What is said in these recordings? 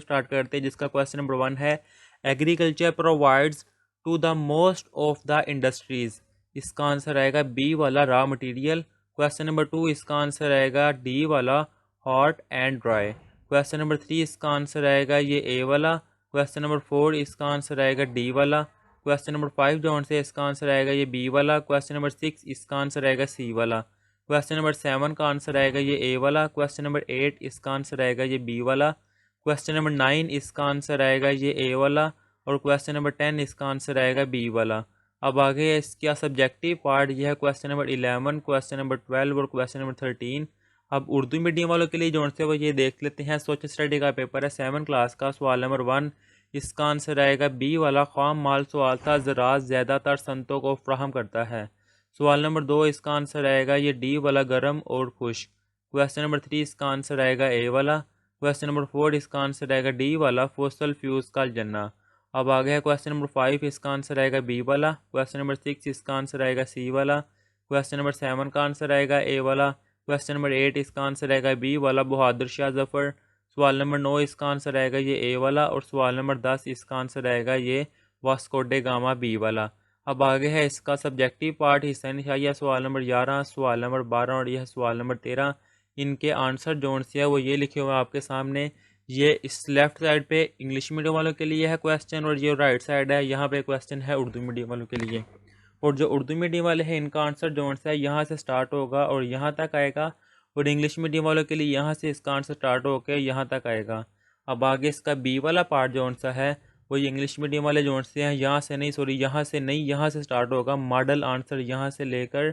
Start करते हैं, जिसका क्वेश्चन नंबर 1 है agriculture provides to the most of the industries. इसका आंसर आएगा बी वाला रॉ मटेरियल। क्वेश्चन नंबर 2 इसका आंसर आएगा डी वाला hot and dry. Question number 3 इसका आंसर आएगा ये ए वाला। क्वेश्चन नंबर 4 इसका आंसर आएगा डी वाला। क्वेश्चन नंबर 5 जो से इसका आंसर आएगा ये बी वाला। क्वेश्चन नंबर 6 इसका आंसर आएगा सी वाला। क्वेश्चन नंबर 7 का आंसर आएगा ये ए वाला। क्वेश्चन नंबर 8 इसका आंसर आएगा ये बी वाला। क्वेश्चन नंबर 9 इसका आंसर आएगा ये ए वाला। और क्वेश्चन नंबर 10 इसका आंसर आएगा बी वाला। अब आगे इसका सब्जेक्टिव पार्ट यह है क्वेश्चन नंबर 11, क्वेश्चन नंबर 12 और क्वेश्चन नंबर 13। अब उर्दू मीडियम वालों के लिए जो से वो ये देख लेते हैं। सोशल स्टडी का पेपर है 7 क्लास का। सवाल नंबर 1 इसका आंसर आएगा बी वाला खाम माल सवाल था ज़रात ज़्यादातर संतों को फ्राहम करता है। सवाल नंबर 2 इसका आंसर आएगा ये डी वाला गर्म और खुश। क्वेश्चन नंबर 3 इसका आंसर आएगा ए वाला। क्वेश्चन नंबर 4 इसका आंसर आएगा डी वाला फोसल फ्यूज़ का जन्ना। अब आ गया क्वेश्चन नंबर 5 इसका आंसर आएगा बी वाला। क्वेश्चन नंबर 6 इसका आंसर आएगा सी वाला। क्वेश्चन नंबर 7 का आंसर आएगा ए वाला। क्वेश्चन नंबर 8 इसका आंसर आएगा बी वाला बहादुर शाह जफ़र। सवाल नंबर 9 इसका आंसर आएगा ये ए वाला। और सवाल नंबर 10 इसका आंसर आएगा ये वास्को डे गामा बी वाला। अब आगे है इसका सब्जेक्टिव पार्ट हिस्सा निशाया। सवाल नंबर 11, सवाल नंबर 12 और यह सवाल नंबर 13। इनके आंसर जोन से है वो ये लिखे हुए हैं आपके सामने। ये इस लेफ्ट साइड पे इंग्लिश मीडियम वालों के लिए है क्वेश्चन, और ये राइट साइड है यहाँ पे क्वेश्चन है उर्दू मीडियम वालों के लिए। और जो उर्दू मीडियम वाले हैं इनका आंसर जोन से है यहाँ से स्टार्ट होगा और यहाँ तक आएगा। और इंग्लिश मीडियम वालों के लिए यहाँ से इसका आंसर स्टार्ट होकर यहाँ तक आएगा। अब आगे इसका बी वाला पार्ट जोन सा है वो इंग्लिश मीडियम वाले जोन से हैं। यहाँ से नहीं, सॉरी यहाँ से नहीं, यहाँ से स्टार्ट होगा। मॉडल आंसर यहाँ से लेकर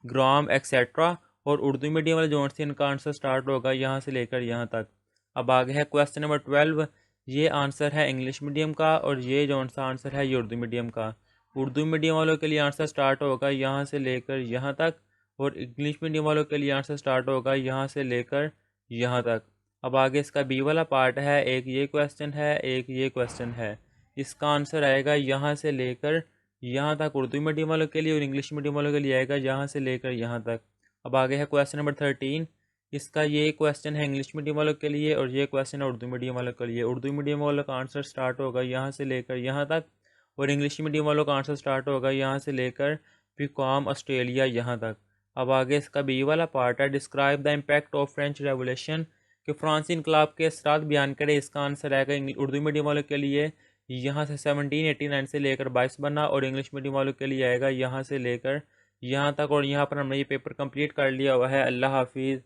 ग्राम एक्सेट्रा। और उर्दू मीडियम वाले जोन से इनका आंसर स्टार्ट होगा यहाँ से लेकर यहाँ तक। अब आगे है क्वेश्चन नंबर 12। ये आंसर है इंग्लिश मीडियम का और ये जो सा आंसर है ये उर्दू मीडियम का। उर्दू मीडियम वालों के लिए आंसर स्टार्ट होगा यहाँ से लेकर यहाँ तक। और इंग्लिश मीडियम वालों के लिए आंसर स्टार्ट होगा यहाँ से लेकर यहाँ तक। अब आगे इसका बी वाला पार्ट है। एक ये क्वेश्चन है, एक ये क्वेश्चन है। इसका आंसर आएगा यहाँ से लेकर यहाँ तक उर्दू मीडियम वालों के लिए, और इंग्लिश मीडियम वालों के लिए आएगा यहाँ से लेकर यहाँ तक। अब आगे है क्वेश्चन नंबर 13। इसका ये क्वेश्चन है इंग्लिश मीडियम वालों के लिए और ये क्वेश्चन है उर्दू मीडियम वालों के लिए। उर्दू मीडियम वालों का आंसर स्टार्ट होगा यहाँ से लेकर यहाँ तक। और इंग्लिश मीडियम वालों का आंसर स्टार्ट होगा यहाँ से लेकर पिकॉम ऑस्ट्रेलिया यहाँ तक। अब आगे इसका बी वाला पार्ट है। Describe the impact of French revolution, कि फ्रांसी इनकलाब के असरात बयान करें। इसका आंसर आएगा उर्दू मीडियम वालों के लिए यहाँ से 1789 से लेकर 22 बना। और इंग्लिश मीडियम वालों के लिए आएगा यहाँ से लेकर यहाँ तक। और यहाँ पर हमने ये पेपर कंप्लीट कर लिया हुआ है। अल्लाह हाफिज़।